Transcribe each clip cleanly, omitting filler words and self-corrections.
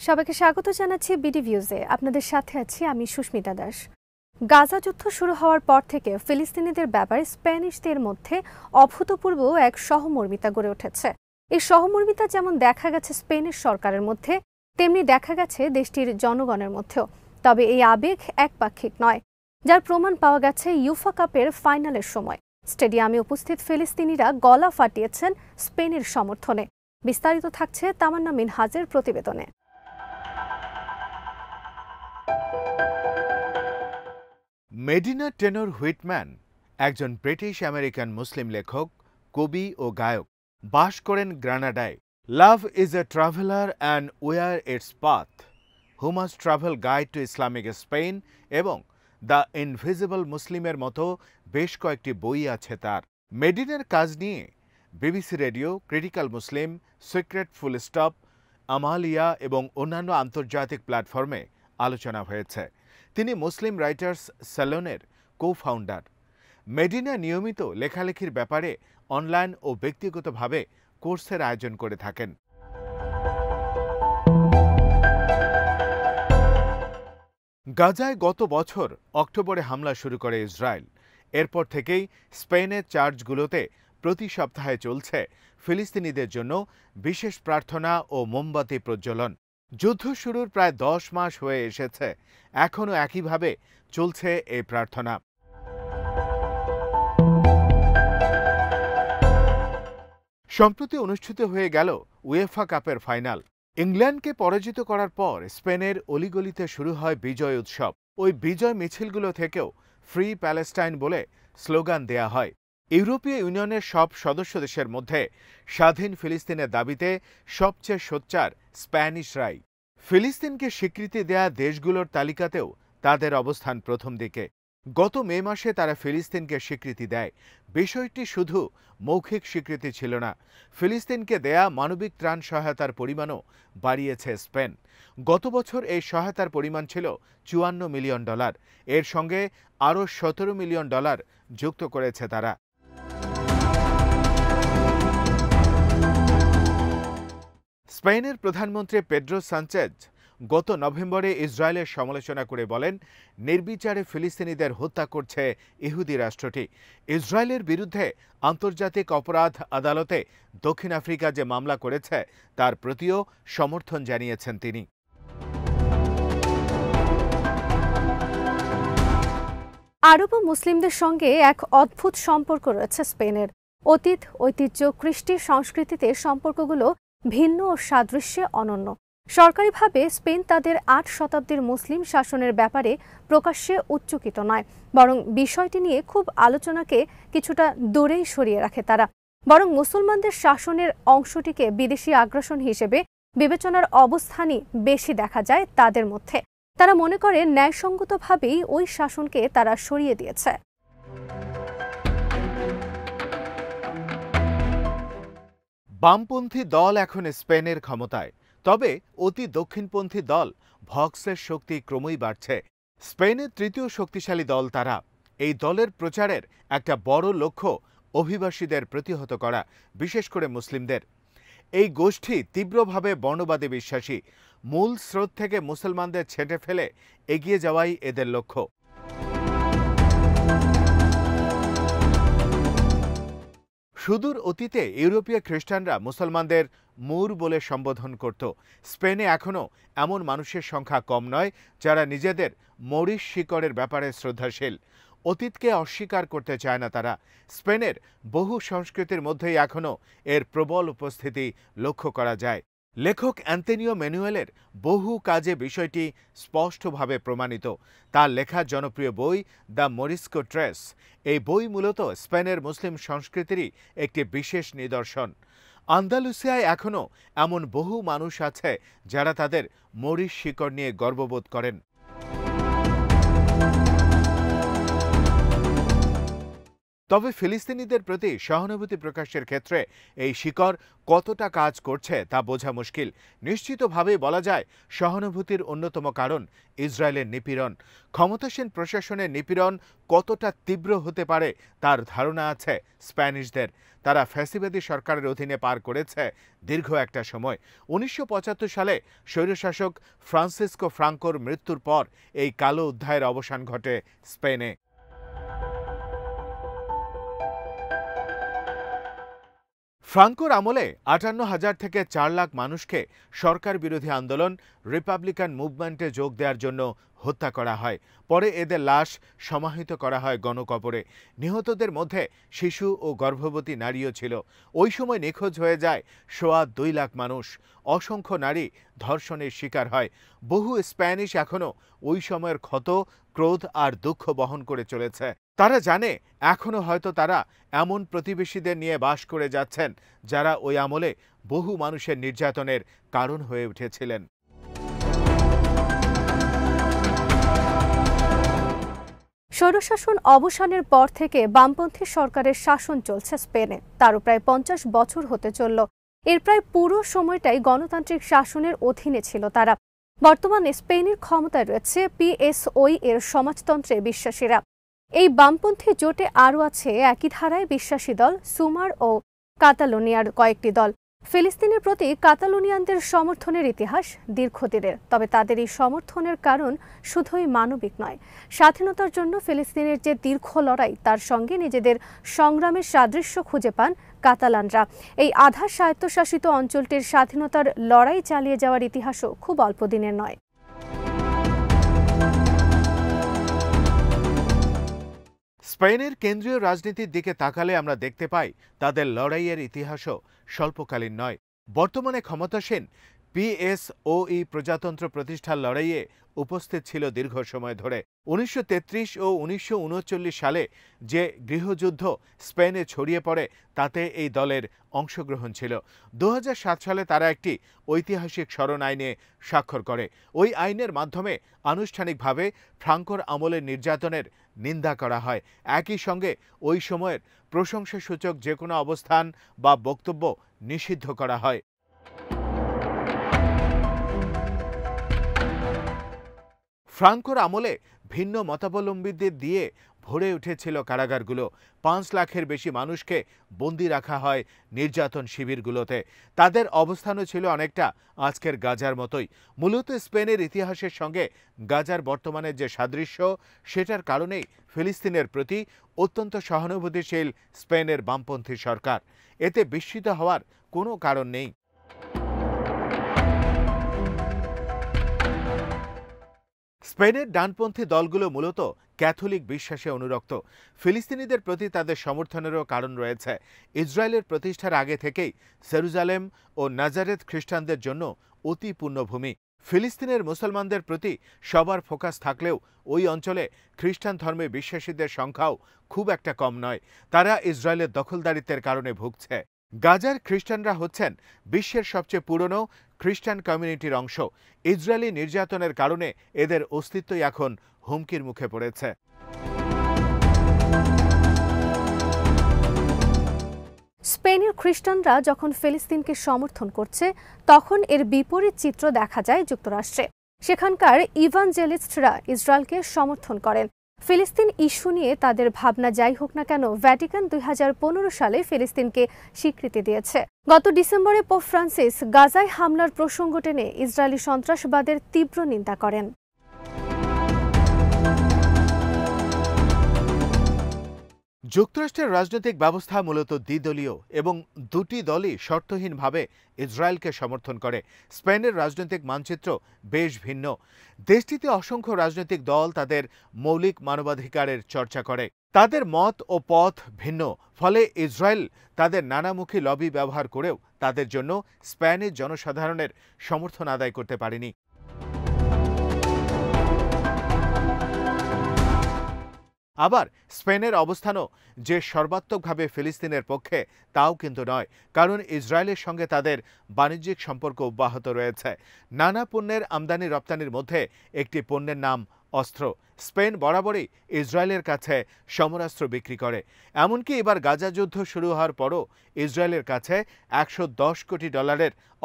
সবাইকে স্বাগত জানাচ্ছি বিডি ভিউজে। আপনাদের সাথে আছি আমি সুস্মিতা দাস। গাজা যুদ্ধ শুরু হওয়ার পর থেকে ফিলিস্তিনিদের ব্যাপারে স্প্যানিশদের মধ্যে অভূতপূর্ব এক সহমর্মিতা গড়ে উঠেছে। এই সহমর্মিতা যেমন দেখা গেছে স্পেনের সরকারের মধ্যে, তেমনি দেখা গেছে দেশটির জনগণের মধ্যেও। তবে এই আবেগ একপাক্ষিক নয়, যার প্রমাণ পাওয়া গেছে ইউফা কাপের ফাইনালের সময়। স্টেডিয়ামে উপস্থিত ফিলিস্তিনিরা গলা ফাটিয়েছেন স্পেনের সমর্থনে। বিস্তারিত থাকছে তামান্না মিনহাজের প্রতিবেদনে। মেডিনা টেনর হুইটম্যান একজন ব্রিটিশ আমেরিকান মুসলিম লেখক, কবি ও গায়ক। বাস করেন গ্রানাডায়। Love is a traveller and war its path, who must travel guide to Islamic Spain এবং দ্য ইনভিজিবল মুসলিমের মতো বেশ কয়েকটি বই আছে তার। মেডিনার কাজ নিয়ে বিবিসি রেডিও, ক্রিটিক্যাল মুসলিম, সিক্রেট ফুল স্টপ, আমালিয়া এবং অন্যান্য আন্তর্জাতিক প্ল্যাটফর্মে আলোচনা হয়েছে। তিনি মুসলিম রাইটার্স স্যালনের কো-ফাউন্ডার। মেডিনা নিয়মিত লেখালেখির ব্যাপারে অনলাইন ও ব্যক্তিগতভাবে কোর্সের আয়োজন করে থাকেন। গাজায় গত বছর অক্টোবরে হামলা শুরু করে ইসরায়েল। এরপর থেকেই স্পেনের চার্চগুলোতে প্রতি সপ্তাহে চলছে ফিলিস্তিনিদের জন্য বিশেষ প্রার্থনা ও মোমবাতি প্রজ্বলন। যুদ্ধ শুরুর প্রায় 10 মাস হয়ে এসেছে, এখনও একইভাবে চলছে এই প্রার্থনা। সম্প্রতি অনুষ্ঠিত হয়ে গেল উয়েফা কাপের ফাইনাল। ইংল্যান্ডকে পরাজিত করার পর স্পেনের অলিগলিতে শুরু হয় বিজয় উৎসব। ওই বিজয় মিছিলগুলো থেকেও ফ্রি প্যালেস্টাইন বলে স্লোগান দেয়া হয়। ইউরোপীয় ইউনিয়নের সব সদস্য দেশের মধ্যে স্বাধীন ফিলিস্তিনের দাবিতে সবচেয়ে সোচ্চার স্প্যানিশরাই। ফিলিস্তিনকে স্বীকৃতি দেয়া দেশগুলোর তালিকাতেও তাদের অবস্থান প্রথম দিকে। গত মে মাসে তারা ফিলিস্তিনকে স্বীকৃতি দেয়। বিষয়টি শুধু মৌখিক স্বীকৃতি ছিল না, ফিলিস্তিনকে দেয়া মানবিক ত্রাণ সহায়তার পরিমাণও বাড়িয়েছে স্পেন। গত বছর এই সহায়তার পরিমাণ ছিল $54 মিলিয়ন। এর সঙ্গে আরও $17 মিলিয়ন যুক্ত করেছে তারা। স্পেনের প্রধানমন্ত্রী পেড্রো সানচেজ গত নভেম্বরে ইসরায়েলের সমালোচনা করে বলেন, নির্বিচারে ফিলিস্তিনিদের হত্যা করছে ইহুদি রাষ্ট্রটি। ইসরায়েলের বিরুদ্ধে আন্তর্জাতিক অপরাধ আদালতে দক্ষিণ আফ্রিকা যে মামলা করেছে তার প্রতিও সমর্থন জানিয়েছেন তিনি। আরব ও মুসলিমদের সঙ্গে এক অদ্ভুত সম্পর্ক রয়েছে স্পেনের। অতীত, ঐতিহ্য, কৃষ্টি, সংস্কৃতিতে সম্পর্কগুলো ভিন্ন ও সাদৃশ্যে অনন্য। সরকারিভাবে স্পেন তাদের 8 শতাব্দীর মুসলিম শাসনের ব্যাপারে প্রকাশ্যে উচ্চকিত নয়, বরং বিষয়টি নিয়ে খুব আলোচনাকে কিছুটা দূরেই সরিয়ে রাখে তারা। বরং মুসলমানদের শাসনের অংশটিকে বিদেশি আগ্রাসন হিসেবে বিবেচনার অবস্থানই বেশি দেখা যায় তাদের মধ্যে। তারা মনে করে ন্যায়সঙ্গতভাবেই ওই শাসনকে তারা সরিয়ে দিয়েছে। বামপন্থী দল এখন স্পেনের ক্ষমতায়, তবে অতি দক্ষিণপন্থী দল ভক্সের শক্তি ক্রমেই বাড়ছে। স্পেনের তৃতীয় শক্তিশালী দল তারা। এই দলের প্রচারের একটা বড় লক্ষ্য অভিবাসীদের প্রতিহত করা, বিশেষ করে মুসলিমদের। এই গোষ্ঠী তীব্রভাবে বর্ণবাদে বিশ্বাসী। মূল স্রোত থেকে মুসলমানদের ছেঁটে ফেলে এগিয়ে যাওয়াই এদের লক্ষ্য। সুদূর অতীতে ইউরোপীয় খ্রিস্টানরা মুসলমানদের মুর বলে সম্বোধন করত। স্পেনে এখনও এমন মানুষের সংখ্যা কম নয় যারা নিজেদের মরিস শিকড়ের ব্যাপারে শ্রদ্ধাশীল। অতীতকে অস্বীকার করতে চায় না তারা। স্পেনের বহু সংস্কৃতির মধ্যেই এখনও এর প্রবল উপস্থিতি লক্ষ্য করা যায়। লেখক অ্যান্তোনিও ম্যানুয়েলের বহু কাজে বিষয়টি স্পষ্টভাবে প্রমাণিত। তার লেখা জনপ্রিয় বই দ্য মরিস্কো ট্রেস, এই বই মূলত স্পেনের মুসলিম সংস্কৃতিরই একটি বিশেষ নিদর্শন। আন্দালুসিয়ায় এখনও এমন বহু মানুষ আছে যারা তাদের মরিস শিকড় নিয়ে গর্ববোধ করেন। তবে ফিলিস্তিনিদের প্রতি সহানুভূতি প্রকাশের ক্ষেত্রে এই শিকড় কতটা কাজ করছে তা বোঝা মুশকিল। নিশ্চিতভাবেই বলা যায়, সহানুভূতির অন্যতম কারণ ইসরায়েলের নিপীড়ন। ক্ষমতাসীন প্রশাসনের নিপীড়ন কতটা তীব্র হতে পারে তার ধারণা আছে স্প্যানিশদের। তারা ফ্যাসিবাদী সরকারের অধীনে পার করেছে দীর্ঘ একটা সময়। ১৯৭৫ সালে স্বৈরশাসক ফ্রান্সিসকো ফ্রাঙ্কোর মৃত্যুর পর এই কালো অধ্যায়ের অবসান ঘটে স্পেনে। ফ্রাঙ্কোর আমলে ৫৮,০০০ থেকে ৪ লাখ মানুষকে সরকার বিরোধী আন্দোলন রিপাবলিকান মুভমেন্টে যোগ দেওয়ার জন্য হত্যা করা হয়। পরে এদের লাশ সমাহিত করা হয় গণকবরে। নিহতদের মধ্যে শিশু ও গর্ভবতী নারীও ছিল। ওই সময় নিখোঁজ হয়ে যায় সোয়া ২ লাখ মানুষ। অসংখ্য নারী ধর্ষণের শিকার হয়। বহু স্প্যানিশ এখনও ওই সময়ের ক্ষত, ক্রোধ আর দুঃখ বহন করে চলেছে। তারা জানে এখনও হয়তো তারা এমন প্রতিবেশীদের নিয়ে বাস করে যাচ্ছেন যারা ওই আমলে বহু মানুষের নির্যাতনের কারণ হয়ে উঠেছিলেন। স্বৈরশাসন অবসানের পর থেকে বামপন্থী সরকারের শাসন চলছে স্পেনে। তারও প্রায় ৫০ বছর হতে চলল। এর প্রায় পুরো সময়টাই গণতান্ত্রিক শাসনের অধীনে ছিল তারা। বর্তমানে স্পেনের ক্ষমতায় রয়েছে পিএসওই এর সমাজতন্ত্রে বিশ্বাসীরা। এই বামপন্থী জোটে আরও আছে একই ধারায় বিশ্বাসী দল সুমার ও কাতালোনিয়ার কয়েকটি দল। ফিলিস্তিনের প্রতি কাতালোনিয়ানদের সমর্থনের ইতিহাস দীর্ঘদিনের। তবে তাদের এই সমর্থনের কারণ শুধুই মানবিক নয়। স্বাধীনতার জন্য ফিলিস্তিনের যে দীর্ঘ লড়াই, তার সঙ্গে নিজেদের সংগ্রামের সাদৃশ্য খুঁজে পান কাতালানরা। এই আধা স্বায়ত্তশাসিত অঞ্চলটির স্বাধীনতার লড়াই চালিয়ে যাওয়ার ইতিহাসও খুব অল্প দিনের নয়। স্পেনের কেন্দ্রীয় রাজনীতির দিকে তাকালে আমরা দেখতে পাই তাদের লড়াইয়ের ইতিহাসও স্বল্পকালীন নয়। বর্তমানে ক্ষমতাসীন পিএসওই প্রজাতন্ত্র প্রতিষ্ঠার লড়াইয়ে উপস্থিত ছিল দীর্ঘ সময় ধরে। ১৯৩৩ ও ১৯৩৯ সালে যে গৃহযুদ্ধ স্পেনে ছড়িয়ে পড়ে তাতে এই দলের অংশগ্রহণ ছিল। ২০০৭ সালে তারা একটি ঐতিহাসিক স্মরণ আইনে স্বাক্ষর করে। ওই আইনের মাধ্যমে আনুষ্ঠানিকভাবে ফ্রাঙ্কোর আমলের নির্যাতনের নিন্দা করা হয়। একই সঙ্গে ওই সময়ের প্রশংসাসূচক যে কোনো অবস্থান বা বক্তব্য নিষিদ্ধ করা হয়। ফ্রাঙ্কোর আমলে ভিন্ন মতাবলম্বীদের দিয়ে ভরে উঠেছিল কারাগারগুলো। ৫ লাখের বেশি মানুষকে বন্দী রাখা হয় নির্যাতন শিবিরগুলোতে। তাদের অবস্থানও ছিল অনেকটা আজকের গাজার মতোই। মূলত স্পেনের ইতিহাসের সঙ্গে গাজার বর্তমানের যে সাদৃশ্য, সেটার কারণেই ফিলিস্তিনের প্রতি অত্যন্ত সহানুভূতিশীল স্পেনের বামপন্থী সরকার। এতে বিস্মিত হওয়ার কোনো কারণ নেই। স্পেনের ডানপন্থী দলগুলো মূলত ক্যাথলিক বিশ্বাসে অনুরক্ত। ফিলিস্তিনিদের প্রতি তাদের সমর্থনেরও কারণ রয়েছে। ইসরায়েলের প্রতিষ্ঠার আগে থেকেই জেরুজালেম ও নাজারেথ খ্রিস্টানদের জন্য অতি পুণ্যভূমি। ফিলিস্তিনের মুসলমানদের প্রতি সবার ফোকাস থাকলেও ওই অঞ্চলে খ্রিস্টান ধর্মে বিশ্বাসীদের সংখ্যাও খুব একটা কম নয়। তারা ইসরায়েলের দখলদারিত্বের কারণে ভুগছে। গাজার খ্রিস্টানরা হচ্ছেন বিশ্বের সবচেয়ে পুরনো খ্রিস্টান কমিউনিটির অংশ। ইসরায়েলি নির্যাতনের কারণে এদের অস্তিত্বই এখন হুমকির মুখে পড়েছে। স্পেনের খ্রিস্টানরা যখন ফিলিস্তিনকে সমর্থন করছে, তখন এর বিপরীত চিত্র দেখা যায় যুক্তরাষ্ট্রে। সেখানকার ইভানজেলিস্টরা ইসরায়েলকে সমর্থন করেন। ফিলিস্তিন ইস্যু নিয়ে তাদের ভাবনা যাই হোক না কেন, ভ্যাটিকান ২০১৫ সালে ফিলিস্তিনকে স্বীকৃতি দিয়েছে। গত ডিসেম্বরে পোপ ফ্রান্সিস গাজায় হামলার প্রসঙ্গ টেনে ইসরায়েলি সন্ত্রাসবাদের তীব্র নিন্দা করেন। যুক্তরাষ্ট্রের রাজনৈতিক ব্যবস্থা মূলত দ্বিদলীয় এবং দুটি দলই শর্তহীনভাবে ইসরায়েলকে সমর্থন করে। স্পেনের রাজনৈতিক মানচিত্র বেশ ভিন্ন। দেশটিতে অসংখ্য রাজনৈতিক দল তাদের মৌলিক মানবাধিকারের চর্চা করে। তাদের মত ও পথ ভিন্ন, ফলে ইসরায়েল তাদের নানামুখী লবি ব্যবহার করেও তাদের জন্য স্প্যানিশ জনসাধারণের সমর্থন আদায় করতে পারেনি। আবার স্পেনের অবস্থানও যে সর্বাত্মকভাবে ফিলিস্তিনের পক্ষে তাও কিন্তু নয়, কারণ ইসরায়েলের সঙ্গে তাদের বাণিজ্যিক সম্পর্ক অব্যাহত রয়েছে। নানা পণ্যের আমদানি রপ্তানির মধ্যে একটি পণ্যের নাম অস্ত্র। স্পেন বরাবরই ইসরায়েলের কাছে সমরাস্ত্র বিক্রি করে। এমনকি এবার গাজা যুদ্ধ শুরু হওয়ার পরও ইসরায়েলের কাছে $110 কোটি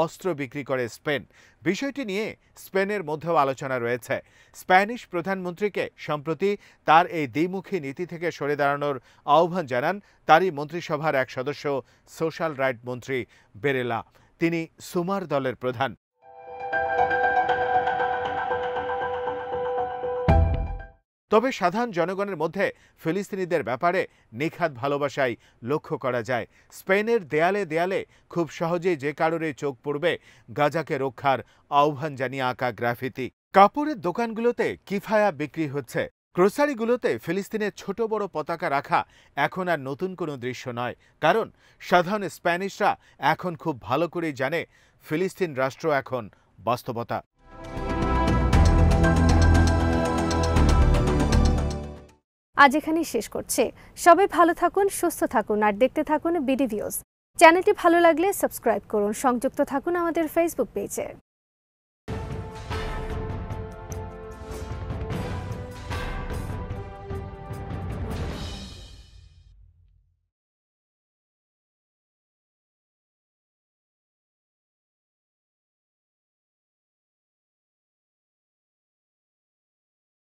অস্ত্র বিক্রি করে স্পেন। বিষয়টি নিয়ে স্পেনের মধ্যেও আলোচনা রয়েছে। স্প্যানিশ প্রধানমন্ত্রীকে সম্প্রতি তার এই দ্বিমুখী নীতি থেকে সরে দাঁড়ানোর আহ্বান জানান তারই মন্ত্রিসভার এক সদস্য, সোশ্যাল রাইট মন্ত্রী বেরেলা। তিনি সুমার দলের প্রধান। তবে সাধারণ জনগণের মধ্যে ফিলিস্তিনিদের ব্যাপারে নিখাদ ভালোবাসাই লক্ষ্য করা যায়। স্পেনের দেয়ালে দেয়ালে খুব সহজেই যে কারোরই চোখ পড়বে গাজাকে রক্ষার আহ্বান জানিয়ে আঁকা গ্রাফিতি। কাপড়ের দোকানগুলোতে কিফায়া বিক্রি হচ্ছে। গ্রোসারিগুলোতে ফিলিস্তিনের ছোট বড় পতাকা রাখা এখন আর নতুন কোনো দৃশ্য নয়, কারণ সাধারণ স্প্যানিশরা এখন খুব ভালো করেই জানে ফিলিস্তিন রাষ্ট্র এখন বাস্তবতা। আজ এখানেই শেষ করছি। সবাই ভালো থাকুন, সুস্থ থাকুন আর দেখতে থাকুন বিডি ভিউজ। চ্যানেলটি ভালো লাগলে সাবস্ক্রাইব করুন। সংযুক্ত থাকুন আমাদের ফেসবুক পেজে।